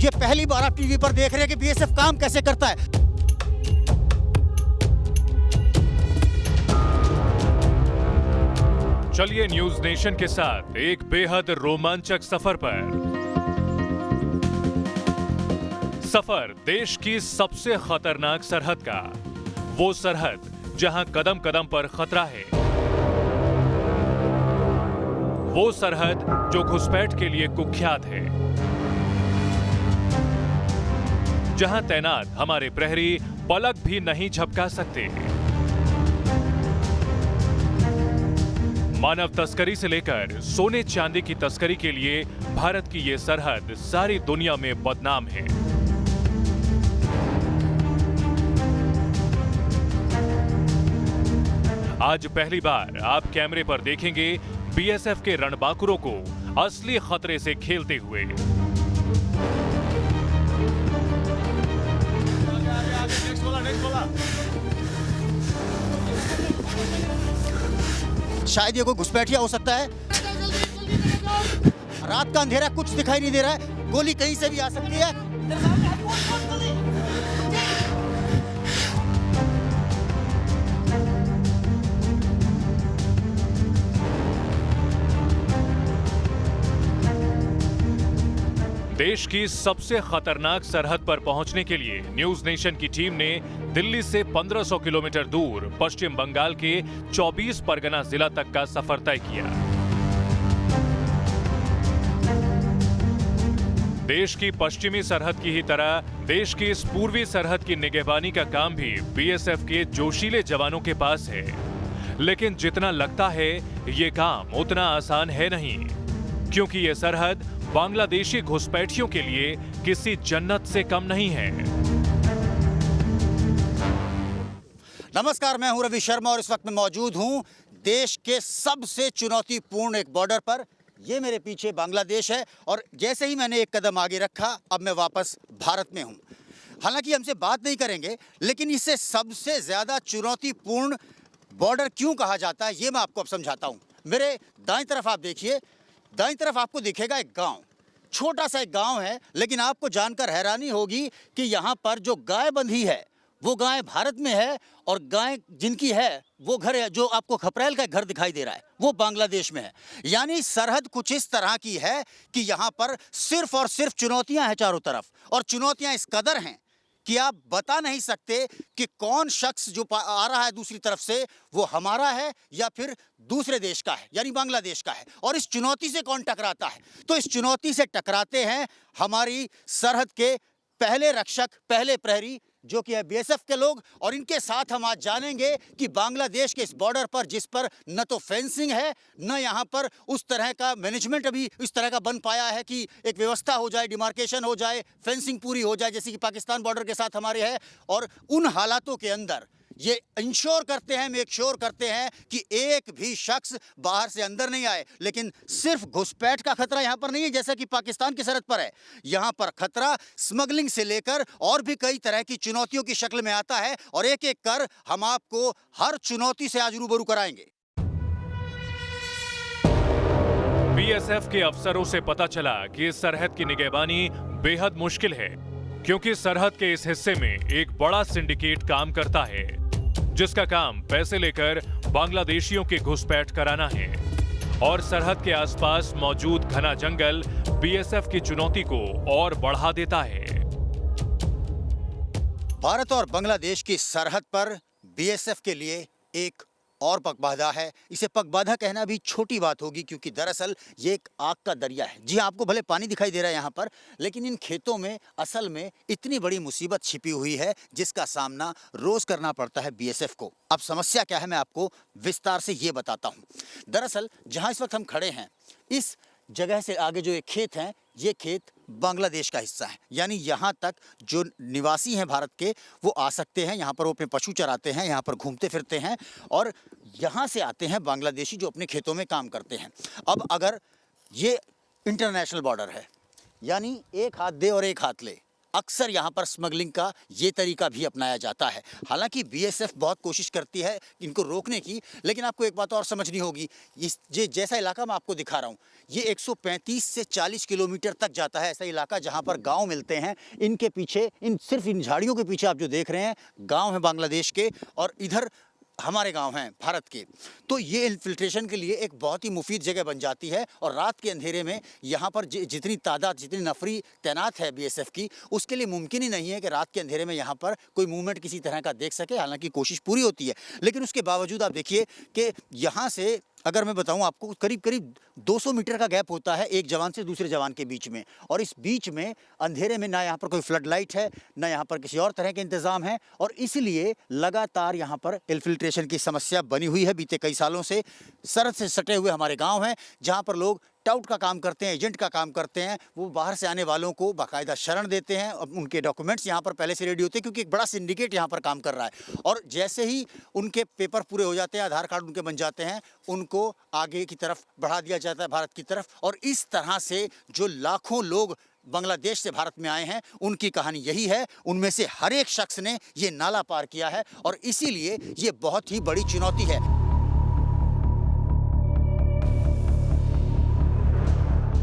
ये पहली बार आप टीवी पर देख रहे हैं कि बीएसएफ काम कैसे करता है। चलिए न्यूज नेशन के साथ एक बेहद रोमांचक सफर पर। सफर देश की सबसे खतरनाक सरहद का, वो सरहद जहां कदम कदम पर खतरा है, वो सरहद जो घुसपैठ के लिए कुख्यात है, जहां तैनात हमारे प्रहरी पलक भी नहीं झपका सकते। मानव तस्करी से लेकर सोने चांदी की तस्करी के लिए भारत की ये सरहद सारी दुनिया में बदनाम है। आज पहली बार आप कैमरे पर देखेंगे बीएसएफ के रणबांकुरों को असली खतरे से खेलते हुए। शायद ये कोई घुसपैठिया हो सकता है। रात का अंधेरा, कुछ दिखाई नहीं दे रहा है, गोली कहीं से भी आ सकती है। देश की सबसे खतरनाक सरहद पर पहुंचने के लिए न्यूज नेशन की टीम ने दिल्ली से 1500 किलोमीटर दूर पश्चिम बंगाल के 24 परगना जिला तक का सफर तय किया। देश की पश्चिमी सरहद की ही तरह देश की इस पूर्वी सरहद की निगहबानी का काम भी बीएसएफ के जोशीले जवानों के पास है। लेकिन जितना लगता है ये काम उतना आसान है नहीं, क्योंकि ये सरहद बांग्लादेशी घुसपैठियों के लिए किसी जन्नत से कम नहीं है। नमस्कार, मैं हूं रवि शर्मा और इस वक्त मैं मौजूद हूं देश के सबसे चुनौतीपूर्ण एक बॉर्डर पर। ये मेरे पीछे बांग्लादेश है और जैसे ही मैंने एक कदम आगे रखा, अब मैं वापस भारत में हूं। हालांकि हमसे बात नहीं करेंगे, लेकिन इसे सबसे ज्यादा चुनौतीपूर्ण बॉर्डर क्यों कहा जाता है ये मैं आपको अब समझाता हूं। मेरे दाईं तरफ आप देखिए, दाईं तरफ आपको दिखेगा एक गांव, छोटा सा एक गांव है, लेकिन आपको जानकर हैरानी होगी कि यहाँ पर जो गाय बंधी है वो गाय भारत में है और गाय जिनकी है वो घर है, जो आपको खपरेल का घर दिखाई दे रहा है, वो बांग्लादेश में है। यानी सरहद कुछ इस तरह की है कि यहाँ पर सिर्फ और सिर्फ चुनौतियां हैं चारों तरफ, और चुनौतियां इस कदर हैं कि आप बता नहीं सकते कि कौन शख्स जो आ रहा है दूसरी तरफ से वो हमारा है या फिर दूसरे देश का है, यानी बांग्लादेश का है। और इस चुनौती से कौन टकराता है? तो इस चुनौती से टकराते हैं हमारी सरहद के पहले रक्षक, पहले प्रहरी, जो कि है बीएसएफ के लोग। और इनके साथ हम आज जानेंगे कि बांग्लादेश के इस बॉर्डर पर, जिस पर न तो फेंसिंग है, न यहाँ पर उस तरह का मैनेजमेंट अभी इस तरह का बन पाया है कि एक व्यवस्था हो जाए, डिमार्केशन हो जाए, फेंसिंग पूरी हो जाए, जैसे कि पाकिस्तान बॉर्डर के साथ हमारे है। और उन हालातों के अंदर ये इंश्योर करते हैं, मेक श्योर करते हैं कि एक भी शख्स बाहर से अंदर नहीं आए। लेकिन सिर्फ घुसपैठ का खतरा यहाँ पर नहीं है जैसा कि पाकिस्तान की सरहद पर है। यहाँ पर खतरा स्मगलिंग से लेकर और भी कई तरह की चुनौतियों की शक्ल में आता है, और एक एक कर हम आपको हर चुनौती से आज रूबरू कराएंगे। बीएसएफ के अफसरों से पता चला कि इस सरहद की निगहबानी बेहद मुश्किल है, क्योंकि सरहद के इस हिस्से में एक बड़ा सिंडिकेट काम करता है, जिसका काम पैसे लेकर बांग्लादेशियों के घुसपैठ कराना है। और सरहद के आसपास मौजूद घना जंगल बीएसएफ की चुनौती को और बढ़ा देता है। भारत और बांग्लादेश की सरहद पर बीएसएफ के लिए एक और पगबाधा है। इसे पगबाधा कहना भी छोटी बात होगी, क्योंकि दरअसल ये एक आग का दरिया है। जी आपको भले पानी दिखाई दे रहा है यहाँ पर, लेकिन इन खेतों में असल में इतनी बड़ी मुसीबत छिपी हुई है जिसका सामना रोज करना पड़ता है बीएसएफ को। अब समस्या क्या है मैं आपको विस्तार से ये बताता हूँ। दरअसल जहाँ इस वक्त हम खड़े हैं, इस जगह से आगे जो एक खेत हैं, ये खेत बांग्लादेश का हिस्सा है। यानी यहाँ तक जो निवासी हैं भारत के, वो आ सकते हैं, यहाँ पर वो अपने पशु चराते हैं, यहाँ पर घूमते फिरते हैं, और यहाँ से आते हैं बांग्लादेशी जो अपने खेतों में काम करते हैं। अब अगर ये इंटरनेशनल बॉर्डर है, यानी एक हाथ दे और एक हाथ ले, अक्सर यहाँ पर स्मगलिंग का ये तरीका भी अपनाया जाता है। हालांकि बीएसएफ बहुत कोशिश करती है इनको रोकने की, लेकिन आपको एक बात और समझनी होगी, ये जैसा इलाका मैं आपको दिखा रहा हूँ, ये 135 से 40 किलोमीटर तक जाता है। ऐसा इलाका जहाँ पर गांव मिलते हैं, इनके पीछे, सिर्फ इन झाड़ियों के पीछे आप जो देख रहे हैं गाँव हैं बांग्लादेश के, और इधर हमारे गांव हैं भारत के। तो ये इन्फिल्ट्रेशन के लिए एक बहुत ही मुफीद जगह बन जाती है। और रात के अंधेरे में यहाँ पर जितनी तादाद, जितनी नफरी तैनात है बीएसएफ की, उसके लिए मुमकिन ही नहीं है कि रात के अंधेरे में यहाँ पर कोई मूवमेंट किसी तरह का देख सके। हालांकि कोशिश पूरी होती है, लेकिन उसके बावजूद आप देखिए कि यहाँ से अगर मैं बताऊं आपको, करीब करीब 200 मीटर का गैप होता है एक जवान से दूसरे जवान के बीच में। और इस बीच में अंधेरे में ना यहाँ पर कोई फ्लड लाइट है, ना यहाँ पर किसी और तरह के इंतज़ाम है, और इसलिए लगातार यहाँ पर इन्फिल्ट्रेशन की समस्या बनी हुई है बीते कई सालों से। सरहद से सटे हुए हमारे गाँव हैं जहाँ पर लोग टाउट का काम करते हैं, एजेंट का काम करते हैं। वो बाहर से आने वालों को बाकायदा शरण देते हैं, और उनके डॉक्यूमेंट्स यहाँ पर पहले से रेडी होते हैं, क्योंकि एक बड़ा सिंडिकेट यहाँ पर काम कर रहा है। और जैसे ही उनके पेपर पूरे हो जाते हैं, आधार कार्ड उनके बन जाते हैं, उनको आगे की तरफ बढ़ा दिया जाता है, भारत की तरफ। और इस तरह से जो लाखों लोग बांग्लादेश से भारत में आए हैं, उनकी कहानी यही है। उनमें से हर एक शख्स ने ये नाला पार किया है, और इसीलिए ये बहुत ही बड़ी चुनौती है।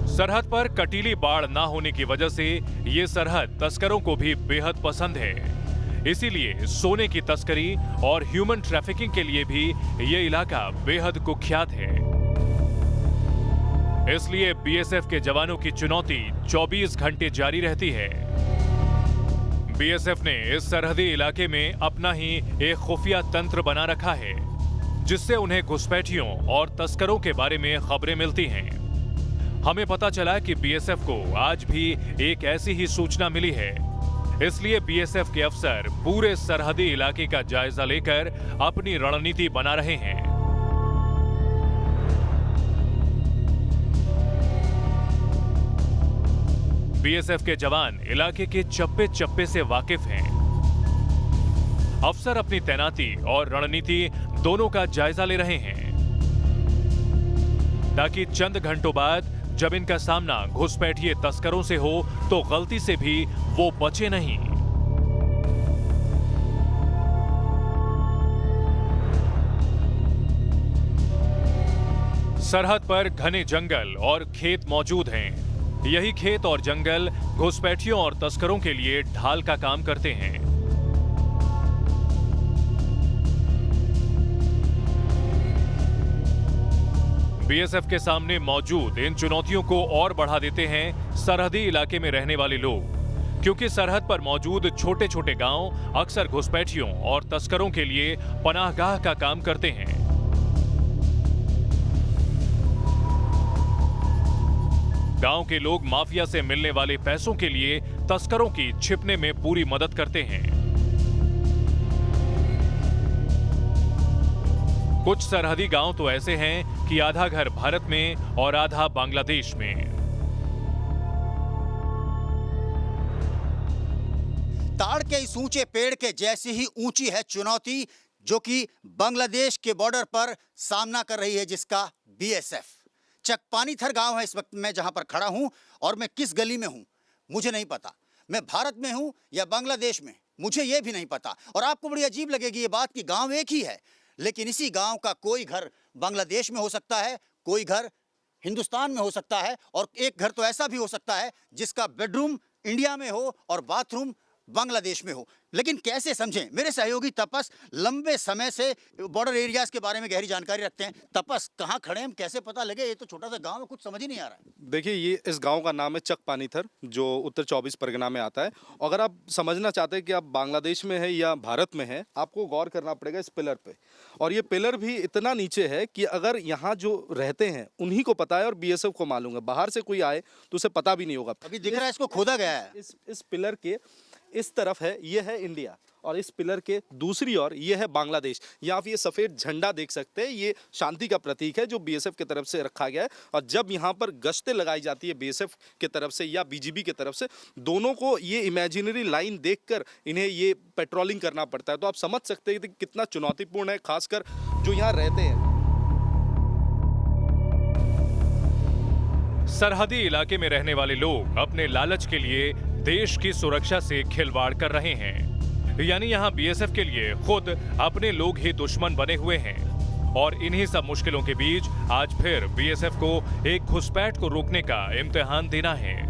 सरहद पर कटीली बाड़ ना होने की वजह से ये सरहद तस्करों को भी बेहद पसंद है। इसीलिए सोने की तस्करी और ह्यूमन ट्रैफिकिंग के लिए भी ये इलाका बेहद कुख्यात है। इसलिए बीएसएफ के जवानों की चुनौती 24 घंटे जारी रहती है। बीएसएफ ने इस सरहदी इलाके में अपना ही एक खुफिया तंत्र बना रखा है, जिससे उन्हें घुसपैठियों और तस्करों के बारे में खबरें मिलती हैं। हमें पता चला कि बीएसएफ को आज भी एक ऐसी ही सूचना मिली है। इसलिए बीएसएफ के अफसर पूरे सरहदी इलाके का जायजा लेकर अपनी रणनीति बना रहे हैं। बीएसएफ के जवान इलाके के चप्पे चप्पे से वाकिफ हैं। अफसर अपनी तैनाती और रणनीति दोनों का जायजा ले रहे हैं, ताकि चंद घंटों बाद जब इनका सामना घुसपैठिए तस्करों से हो तो गलती से भी वो बचे नहीं। सरहद पर घने जंगल और खेत मौजूद हैं। यही खेत और जंगल घुसपैठियों और तस्करों के लिए ढाल का काम करते हैं। बीएसएफ के सामने मौजूद इन चुनौतियों को और बढ़ा देते हैं सरहदी इलाके में रहने वाले लोग, क्योंकि सरहद पर मौजूद छोटे छोटे गांव अक्सर घुसपैठियों और तस्करों के लिए पनाहगाह का काम करते हैं। गांव के लोग माफिया से मिलने वाले पैसों के लिए तस्करों की छिपने में पूरी मदद करते हैं। कुछ सरहदी गांव तो ऐसे हैं कि आधा घर भारत में और आधा बांग्लादेश में। ताड़ के इस ऊंचे पेड़ के जैसी ही ऊंची है चुनौती जो कि बांग्लादेश के बॉर्डर पर सामना कर रही है, जिसका बीएसएफ। चकपानीथर गांव है इस वक्त मैं जहां पर खड़ा हूं, और मैं किस गली में हूं मुझे नहीं पता। मैं भारत में हूं या बांग्लादेश में, मुझे यह भी नहीं पता। और आपको बड़ी अजीब लगेगी ये बात कि गांव एक ही है, लेकिन इसी गांव का कोई घर बांग्लादेश में हो सकता है, कोई घर हिंदुस्तान में हो सकता है, और एक घर तो ऐसा भी हो सकता है जिसका बेडरूम इंडिया में हो और बाथरूम बांग्लादेश में हो। लेकिन कैसे समझें? मेरे सहयोगी तपस लंबे समय से बॉर्डर एरियाज के बारे में गहरी जानकारी रखते हैं। तपस, कहाँ खड़े हैं, कैसे पता लगे? ये तो छोटा सा गांव है, कुछ समझ ही नहीं आ रहा है। देखिए, ये इस गांव का नाम है चकपानीथर, जो उत्तर 24 परगना में आता है। अगर आप समझना चाहते हैं कि आप बांग्लादेश में है या भारत में है, आपको गौर करना पड़ेगा इस पिलर पे। और ये पिलर भी इतना नीचे है कि अगर यहाँ जो रहते हैं उन्हीं को पता है और बीएसएफ को मालूम है। बाहर से कोई आए तो उसे पता भी नहीं होगा। अभी दिख रहा है इसको खोदा गया है। इस पिलर के इस तरफ है, ये है इंडिया, और इस पिलर के दूसरी ओर ये है बांग्लादेश। यहाँ पे ये सफ़ेद झंडा देख सकते हैं, ये शांति का प्रतीक है जो बीएसएफ की तरफ से रखा गया है। और जब यहाँ पर गश्तें लगाई जाती है बीएसएफ की तरफ से या बीजीबी की तरफ से, दोनों को ये इमेजिनरी लाइन देखकर इन्हें ये पेट्रोलिंग करना पड़ता है। तो आप समझ सकते हैं कि कितना चुनौतीपूर्ण है, खासकर जो यहाँ रहते हैं। सरहदी इलाके में रहने वाले लोग अपने लालच के लिए देश की सुरक्षा से खिलवाड़ कर रहे हैं। यानी यहाँ बीएसएफ के लिए खुद अपने लोग ही दुश्मन बने हुए हैं। और इन्हीं सब मुश्किलों के बीच आज फिर बीएसएफ को एक घुसपैठ को रोकने का इम्तिहान देना है।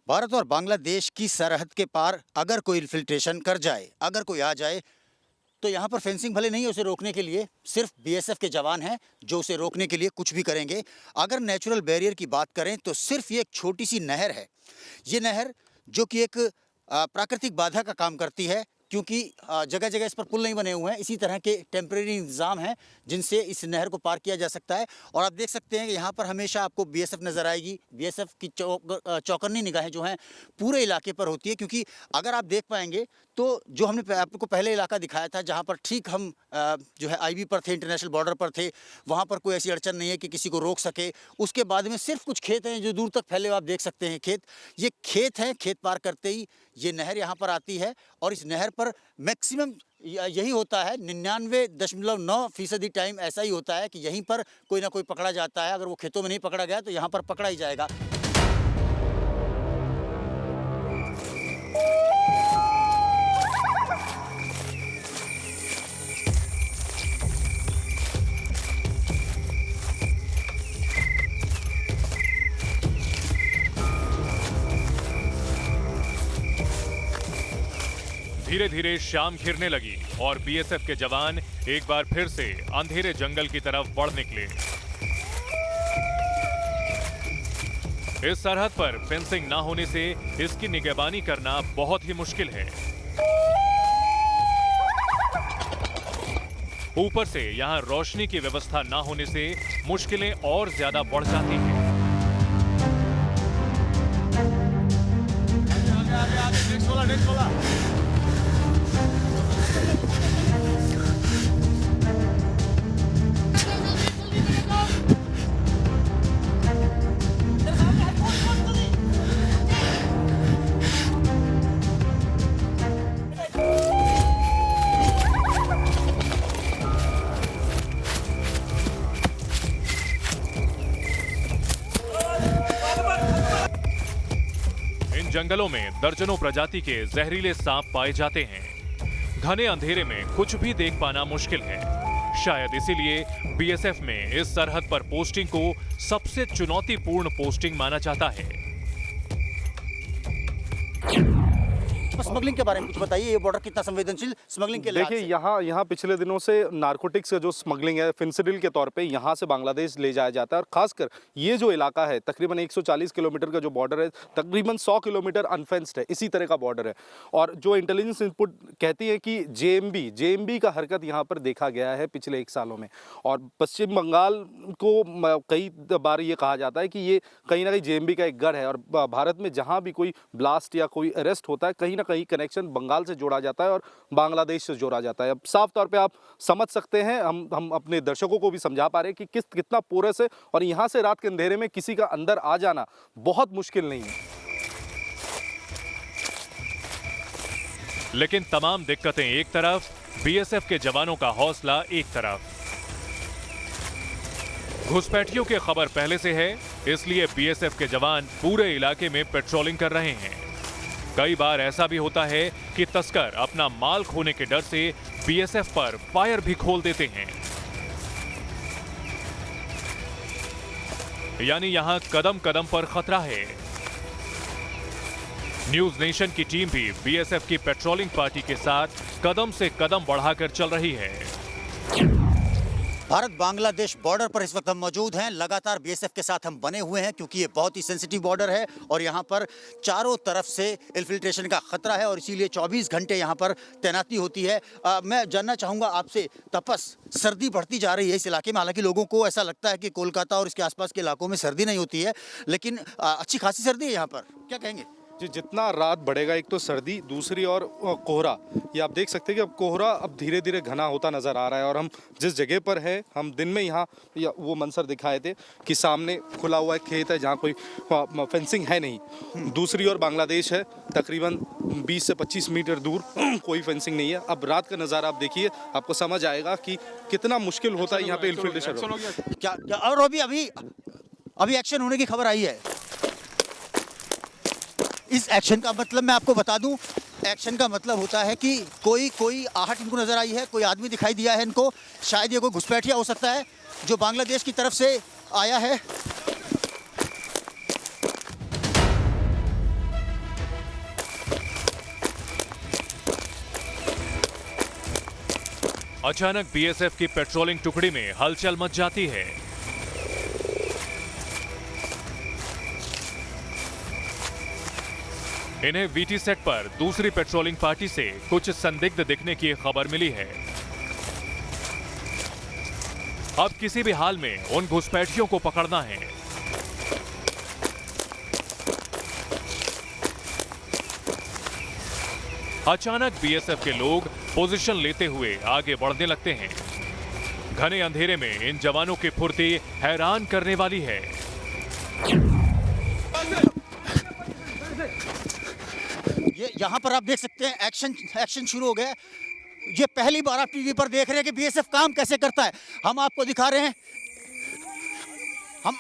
भारत और बांग्लादेश की सरहद के पार अगर कोई इन्फिल्ट्रेशन कर जाए, अगर कोई आ जाए, तो यहाँ पर फेंसिंग भले नहीं है उसे रोकने के लिए, सिर्फ बीएसएफ के जवान हैं जो उसे रोकने के लिए कुछ भी करेंगे। अगर नेचुरल बैरियर की बात करें तो सिर्फ ये एक छोटी सी नहर है। ये नहर जो कि एक प्राकृतिक बाधा का काम करती है, क्योंकि जगह जगह इस पर पुल नहीं बने हुए हैं। इसी तरह के टेम्परेरी इंतजाम हैं जिनसे इस नहर को पार किया जा सकता है। और आप देख सकते हैं कि यहाँ पर हमेशा आपको बीएसएफ नज़र आएगी। बीएसएफ की चौकन्नी निगाहें जो हैं पूरे इलाके पर होती है, क्योंकि अगर आप देख पाएंगे तो जो हमने आपको पहले इलाका दिखाया था जहाँ पर ठीक हम जो है आईबी पर थे, इंटरनेशनल बॉर्डर पर थे, वहाँ पर कोई ऐसी अड़चन नहीं है कि किसी को रोक सके। उसके बाद में सिर्फ कुछ खेत हैं जो दूर तक फैले हुए आप देख सकते हैं। खेत, ये खेत हैं। खेत पार करते ही ये नहर यहाँ पर आती है और इस नहर पर मैक्सिमम यही होता है, 99.9% टाइम ऐसा ही होता है कि यहीं पर कोई ना कोई पकड़ा जाता है। अगर वो खेतों में नहीं पकड़ा गया तो यहाँ पर पकड़ा ही जाएगा। धीरे धीरे शाम घिरने लगी और बीएसएफ के जवान एक बार फिर से अंधेरे जंगल की तरफ बढ़ निकले। इस सरहद पर फेंसिंग ना होने से इसकी निगरानी करना बहुत ही मुश्किल है। ऊपर से यहां रोशनी की व्यवस्था ना होने से मुश्किलें और ज्यादा बढ़ जाती हैं। जंगलों में दर्जनों प्रजाति के जहरीले सांप पाए जाते हैं। घने अंधेरे में कुछ भी देख पाना मुश्किल है। शायद इसीलिए बीएसएफ में इस सरहद पर पोस्टिंग को सबसे चुनौतीपूर्ण पोस्टिंग माना जाता है। स्मगलिंग के बारे में कुछ बताइए, ये बॉर्डर कितना संवेदनशील स्मगलिंग के लिए? देखिए यहाँ पिछले दिनों से नारकोटिक्स का जो स्मगलिंग है, फेंसिडिल के तौर पे यहाँ से बांग्लादेश ले जाया जाता है। और खासकर ये जो इलाका है, तकरीबन 140 किलोमीटर का जो बॉर्डर है, तकरीबन 100 किलोमीटर अनफेंस्ड है, इसी तरह का बॉर्डर है। और जो इंटेलिजेंस इनपुट कहती है कि जेएमबी का हरकत यहाँ पर देखा गया है पिछले 1 सालों में। और पश्चिम बंगाल को कई बार ये कहा जाता है कि ये कहीं ना कहीं जेएमबी का एक गढ़ है। और भारत में जहाँ भी कोई ब्लास्ट या कोई अरेस्ट होता है, कहीं ना कहीं कनेक्शन बंगाल से जोड़ा जाता है और बांग्लादेश से जोड़ा जाता है। अब साफ तौर पे आप समझ सकते हैं, हम अपने दर्शकों को भी समझा पा रहे हैं कि कितना पोरस है। और यहाँ से रात के अंधेरे में किसी का अंदर आ जाना बहुत मुश्किल नहीं है। लेकिन तमाम दिक्कतें एक तरफ, बीएसएफ के जवानों का हौसला एक तरफ। घुसपैठियों की खबर पहले से है, इसलिए बीएसएफ के जवान पूरे इलाके में पेट्रोलिंग कर रहे हैं। कई बार ऐसा भी होता है कि तस्कर अपना माल खोने के डर से बीएसएफ पर फायर भी खोल देते हैं। यानी यहां कदम कदम पर खतरा है। न्यूज नेशन की टीम भी बीएसएफ की पेट्रोलिंग पार्टी के साथ कदम से कदम बढ़ाकर चल रही है। भारत बांग्लादेश बॉर्डर पर इस वक्त हम मौजूद हैं। लगातार बीएसएफ के साथ हम बने हुए हैं क्योंकि ये बहुत ही सेंसिटिव बॉर्डर है और यहाँ पर चारों तरफ से इन्फिल्ट्रेशन का खतरा है और इसीलिए 24 घंटे यहाँ पर तैनाती होती है। मैं जानना चाहूँगा आपसे, तपस, सर्दी बढ़ती जा रही है इस इलाके में। हालांकि लोगों को ऐसा लगता है कि कोलकाता और इसके आसपास के इलाकों में सर्दी नहीं होती है, लेकिन अच्छी खासी सर्दी है यहाँ पर, क्या कहेंगे? जी, जितना रात बढ़ेगा, एक तो सर्दी, दूसरी और कोहरा। ये आप देख सकते हैं कि अब कोहरा अब धीरे धीरे घना होता नज़र आ रहा है। और हम जिस जगह पर हैं, हम दिन में यहाँ वो मंजर दिखाए थे कि सामने खुला हुआ एक खेत है जहाँ कोई फेंसिंग है नहीं। दूसरी ओर बांग्लादेश है, तकरीबन 20 से 25 मीटर दूर कोई फेंसिंग नहीं है। अब रात का नज़ारा आप देखिए, आपको समझ आएगा कि कितना मुश्किल होता है यहाँ पे इन्फिल्ट्रेशन। क्या और अभी एक्शन होने की खबर आई है। इस एक्शन का मतलब मैं आपको बता दूं, एक्शन का मतलब होता है कि कोई आहट इनको नजर आई है, कोई आदमी दिखाई दिया है इनको, शायद ये कोई घुसपैठिया हो सकता है जो बांग्लादेश की तरफ से आया है। अचानक बीएसएफ की पेट्रोलिंग टुकड़ी में हलचल मच जाती है। इन्हें वीटी सेट पर दूसरी पेट्रोलिंग पार्टी से कुछ संदिग्ध दिखने की खबर मिली है। अब किसी भी हाल में उन घुसपैठियों को पकड़ना है। अचानक बीएसएफ के लोग पोजीशन लेते हुए आगे बढ़ने लगते हैं। घने अंधेरे में इन जवानों की फुर्ती हैरान करने वाली है। ये यहाँ पर आप देख सकते हैं एक्शन शुरू हो गया। ये पहली बार आप टीवी पर देख रहे हैं कि बीएसएफ काम कैसे करता है। हम आपको दिखा रहे हैं,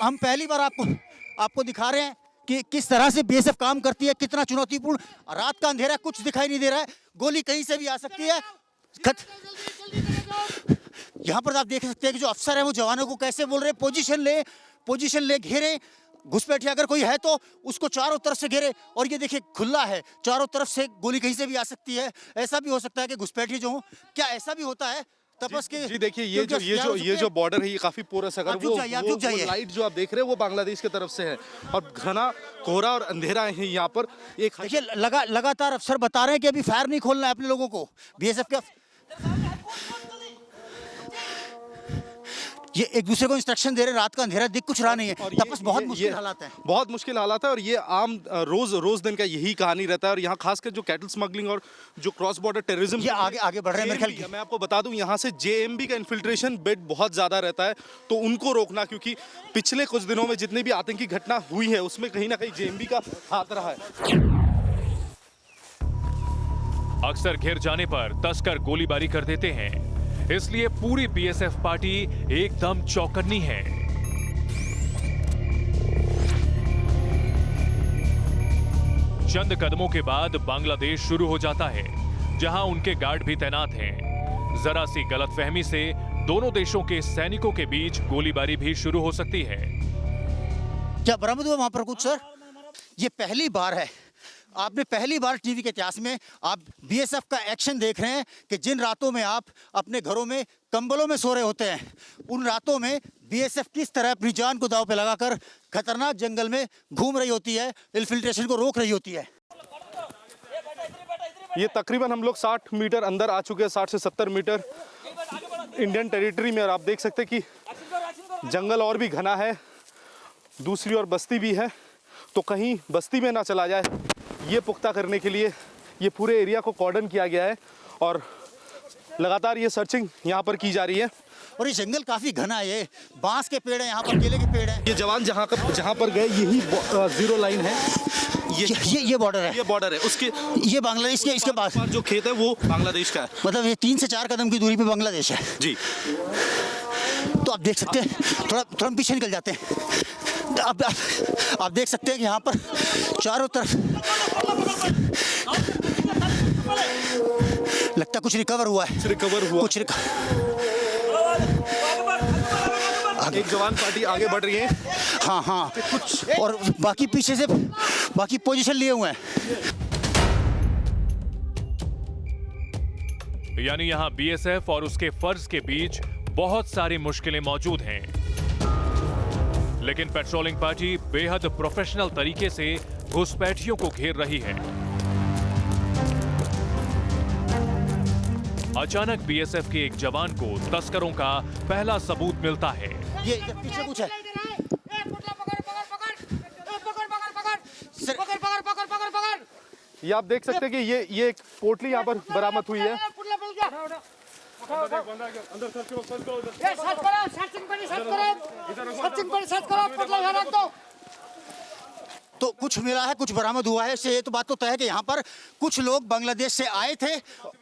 हम पहली बार आपको दिखा रहे हैं कि किस तरह से बीएसएफ काम करती है, कितना चुनौतीपूर्ण। रात का अंधेरा, कुछ दिखाई नहीं दे रहा है, गोली कहीं से भी आ सकती है। यहाँ पर आप देख सकते हैं कि जो अफसर है वो जवानों को कैसे बोल रहे हैं, पोजीशन ले, घेरे। घुसपैठिया अगर कोई है तो उसको चारों तरफ से घेरे। और ये देखिए खुला है, चारों तरफ से गोली कहीं से भी आ सकती है। ऐसा भी हो सकता है कि घुसपैठिए जो हो, क्या ऐसा भी होता है तपस के? जी देखिए, ये जो बॉर्डर है ये काफी पोरस है। अगर वो लाइट जो आप देख रहे हैं वो बांग्लादेश की तरफ से है और घना कोहरा और अंधेरा है यहाँ पर। एक देखिए लगातार अफसर बता रहे हैं कि अभी फायर नहीं खोलना है अपने लोगों को। बीएसएफ के ये एक दूसरे को इंस्ट्रक्शन दे रहे हैं। रात का अंधेरा, दिख कुछ रहा नहीं है। तपस बहुत मुश्किल हालात है, बहुत मुश्किल हालात है। और ये आम रोज दिन का यही कहानी रहता है। और यहाँ खासकर जो कैटल स्मगलिंग और जो क्रॉस बॉर्डर टेररिज्म, ये आगे बढ़ रहे हैं मेरे ख्याल। मैं आपको बता दूं, यहाँ से जेएमबी का इन्फिल्ट्रेशन बेड बहुत ज्यादा रहता है, तो उनको रोकना, क्योंकि पिछले कुछ दिनों में जितनी भी आतंकी घटना हुई है उसमें कहीं ना कहीं जेएमबी का हाथ रहा है। अक्सर घिर जाने पर तस्कर गोलीबारी कर देते हैं, इसलिए पूरी बीएसएफ पार्टी एकदम चौकन्नी है। चंद कदमों के बाद बांग्लादेश शुरू हो जाता है, जहां उनके गार्ड भी तैनात हैं। जरा सी गलतफहमी से दोनों देशों के सैनिकों के बीच गोलीबारी भी शुरू हो सकती है। क्या बरामद हुआ वहां पर कुछ सर? ये पहली बार है, आपने पहली बार टीवी के इतिहास में आप बीएसएफ का एक्शन देख रहे हैं कि जिन रातों में आप अपने घरों में कंबलों में सो रहे होते हैं, उन रातों में बीएसएफ किस तरह अपनी जान को दांव पे लगाकर खतरनाक जंगल में घूम रही होती है, इन्फिल्ट्रेशन को रोक रही होती है। ये तकरीबन हम लोग 60 मीटर अंदर आ चुके हैं, 60 से 70 मीटर इंडियन टेरिटरी में। और आप देख सकते हैं कि जंगल और भी घना है, दूसरी ओर बस्ती भी है, तो कहीं बस्ती में ना चला जाए, ये पुख्ता करने के लिए ये पूरे एरिया को कॉर्डन किया गया है। और लगातार ये सर्चिंग यहाँ पर की जा रही है। और ये जंगल काफी घना है, ये बांस के पेड़ हैं, यहाँ पर केले के पेड़ हैं। ये जवान जहाँ पर गए यही जीरो लाइन है, ये बॉर्डर है, ये बॉर्डर है उसके, ये बांग्लादेश के, इसके पास जो खेत है वो बांग्लादेश का है। मतलब ये 3 से 4 कदम की दूरी पे बांग्लादेश है जी। तो आप देख सकते हैं, थोड़ा पीछे निकल जाते हैं। आप देख सकते हैं कि यहाँ पर चारों तरफ लगता कुछ रिकवर हुआ है, कुछ एक जवान पार्टी आगे बढ़ रही है। हाँ कुछ, और बाकी पीछे से बाकी पोजीशन लिए हुए हैं। यानी यहाँ बीएसएफ और उसके फर्ज के बीच बहुत सारी मुश्किलें मौजूद हैं, लेकिन पेट्रोलिंग पार्टी बेहद प्रोफेशनल तरीके से घुसपैठियों को घेर रही है। अचानक बीएसएफ के एक जवान को तस्करों का पहला सबूत मिलता है। ये पीछे कुछ है। ये आप देख सकते हैं कि ये एक पोटली यहाँ पर बरामद हुई है। तो कुछ मिला है, कुछ बरामद हुआ है। इससे ये तो बात तो तय है कि यहाँ पर कुछ लोग बांग्लादेश से आए थे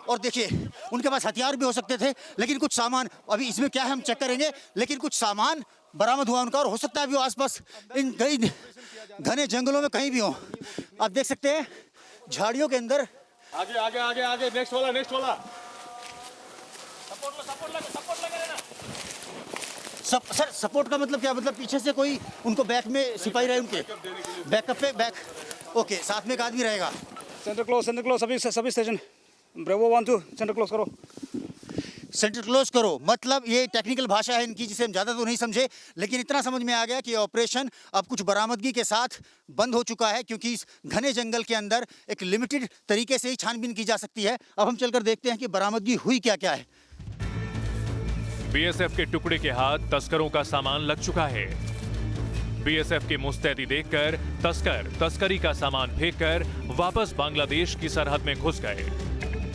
और देखिए उनके पास हथियार भी हो सकते थे, लेकिन कुछ सामान, अभी इसमें क्या है हम चेक करेंगे, लेकिन कुछ सामान बरामद हुआ उनका और हो सकता है अभी वो आसपास इन घने जंगलों में कहीं भी हो। आप देख सकते हैं झाड़ियों के अंदर। आगे आगे आगे आगे, नेक्स्ट वाला सर सपोर्ट का मतलब क्या, मतलब पीछे से कोई उनको बैक में सिपाही रहे, उनके बैकअप पे बैक, ओके, साथ में एक आदमी रहेगा। सेंटर क्लोज सभी स्टेशन ब्रेवो 1 2 सेंटर क्लोज करो। सेंटर क्लोज करो मतलब ये टेक्निकल भाषा है इनकी, जिसे हम ज़्यादा तो नहीं समझे, लेकिन इतना समझ में आ गया कि ऑपरेशन अब कुछ बरामदगी के साथ बंद हो चुका है, क्योंकि इस घने जंगल के अंदर एक लिमिटेड तरीके से ही छानबीन की जा सकती है। अब हम चलकर देखते हैं कि बरामदगी हुई क्या क्या है। बीएसएफ के टुकड़े के हाथ तस्करों का सामान लग चुका है। बीएसएफ की मुस्तैदी देखकर तस्कर तस्करी का सामान फेंककर वापस बांग्लादेश की सरहद में घुस गए।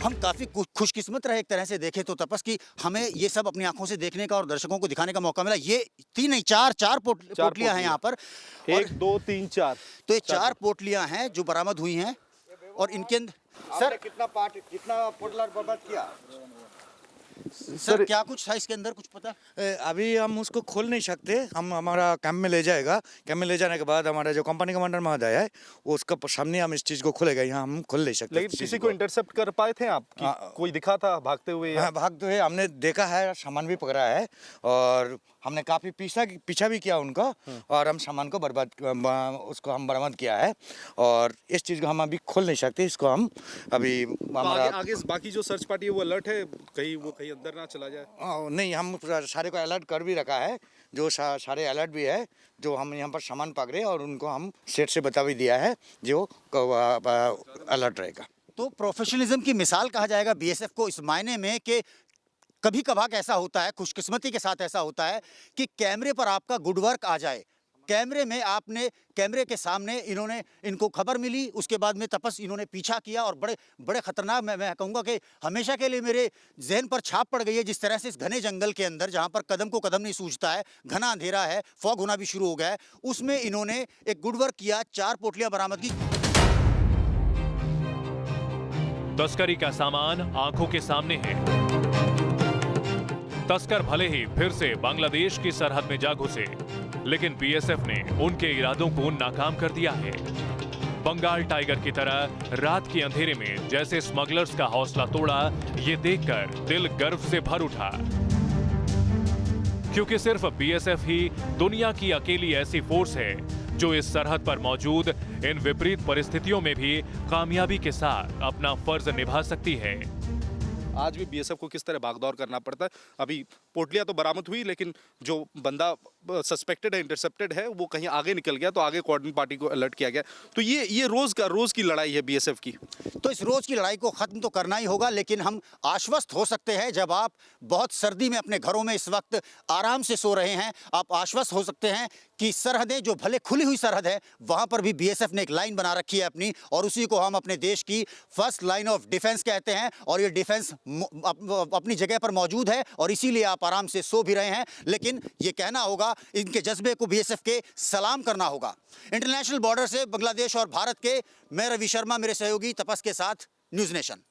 हम काफ़ी खुशकिस्मत रहे एक तरह से देखें तो तपस की, हमें ये सब अपनी आंखों से देखने का और दर्शकों को दिखाने का मौका मिला। ये 3 नहीं 4 पोटलियां हैं यहाँ पर, 1 2 3 4। तो ये 4 पोटलियां हैं जो बरामद हुई हैं और इनके अंदर सर कितना पोटला बर्बाद किया? सर क्या कुछ था इसके अंदर, कुछ पता? अभी हम उसको खोल नहीं सकते, हम हमारा कैंप में ले जाएगा। कैंप में ले जाने के बाद हमारा जो कंपनी कमांडर महोदय है वो उसका सामने हम इस चीज को खोलेगा, यहाँ हम खोल नहीं सकते। लेकिन किसी को इंटरसेप्ट कर पाए थे आप कि कोई दिखा था भागते हुए? हाँ, भागते हुए हमने देखा है, सामान भी पकड़ा है और हमने काफी पीछा भी किया उनका और हम सामान को उसको हम बरामद किया है और इस चीज को हम अभी खोल नहीं सकते। इसको हम अभी हमारा आगे बाकी जो सर्च पार्टी है वो अलर्ट है, कहीं अंदर ना चला जाए। नहीं, हम सारे को अलर्ट कर भी रखा है, जो सारे अलर्ट भी है, जो हम यहाँ पर सामान पकड़े और उनको हम सेट से बता भी दिया है जो अलर्ट रहेगा। तो प्रोफेशनलिज्म की मिसाल कहा जाएगा बीएसएफ को इस मायने में कि कभी कभार ऐसा होता है, खुशकिस्मती के साथ ऐसा होता है कि कैमरे पर आपका गुड वर्क आ जाए। कैमरे में कैमरे के सामने इनको खबर मिली, उसके बाद में तपस इन्होंने पीछा किया और बड़े खतरनाक, मैं कहूँगा कि हमेशा के लिए मेरे जहन पर छाप पड़ गई है। जिस तरह से इस घने जंगल के अंदर जहाँ पर कदम को कदम नहीं सूझता है, घना अंधेरा है, फॉग होना भी शुरू हो गया है, उसमें इन्होंने एक गुड वर्क किया, 4 पोटलियां बरामद की। तस्करी का सामान आंखों के सामने है। तस्कर भले ही फिर से बांग्लादेश की सरहद में जा घुसे, लेकिन बीएसएफ ने उनके इरादों को नाकाम कर दिया है। बंगाल टाइगर की तरह रात के अंधेरे में जैसे स्मगलर्स का हौसला तोड़ा, ये देखकर दिल गर्व से भर उठा, क्योंकि सिर्फ बीएसएफ ही दुनिया की अकेली ऐसी फोर्स है जो इस सरहद पर मौजूद इन विपरीत परिस्थितियों में भी कामयाबी के साथ अपना फर्ज निभा सकती है। आज भी बीएसएफ को किस तरह भागदौड़ करना पड़ता है। अभी पोटलियां तो बरामद हुई, लेकिन जो बंदा सस्पेक्टेड है, इंटरसेप्टेड है, वो कहीं आगे निकल गया, तो आगे कोऑर्डिनेट पार्टी को अलर्ट किया गया। तो ये रोज की लड़ाई है बीएसएफ की। तो इस रोज की लड़ाई को खत्म तो करना ही होगा, लेकिन हम आश्वस्त हो सकते हैं जब आप बहुत सर्दी में अपने घरों में इस वक्त आराम से सो रहे हैं, आप आश्वस्त हो सकते हैं कि सरहदें जो भले खुली हुई सरहद है, वहां पर भी बीएसएफ ने एक लाइन बना रखी है अपनी, और उसी को हम अपने देश की फर्स्ट लाइन ऑफ डिफेंस कहते हैं। और ये डिफेंस अपनी जगह पर मौजूद है और इसीलिए आप आराम से सो भी रहे हैं। लेकिन ये कहना होगा, इनके जज्बे को बीएसएफ के सलाम करना होगा। इंटरनेशनल बॉर्डर से बांग्लादेश और भारत के, मैं रवि शर्मा, मेरे सहयोगी तपस के साथ, न्यूज़ नेशन।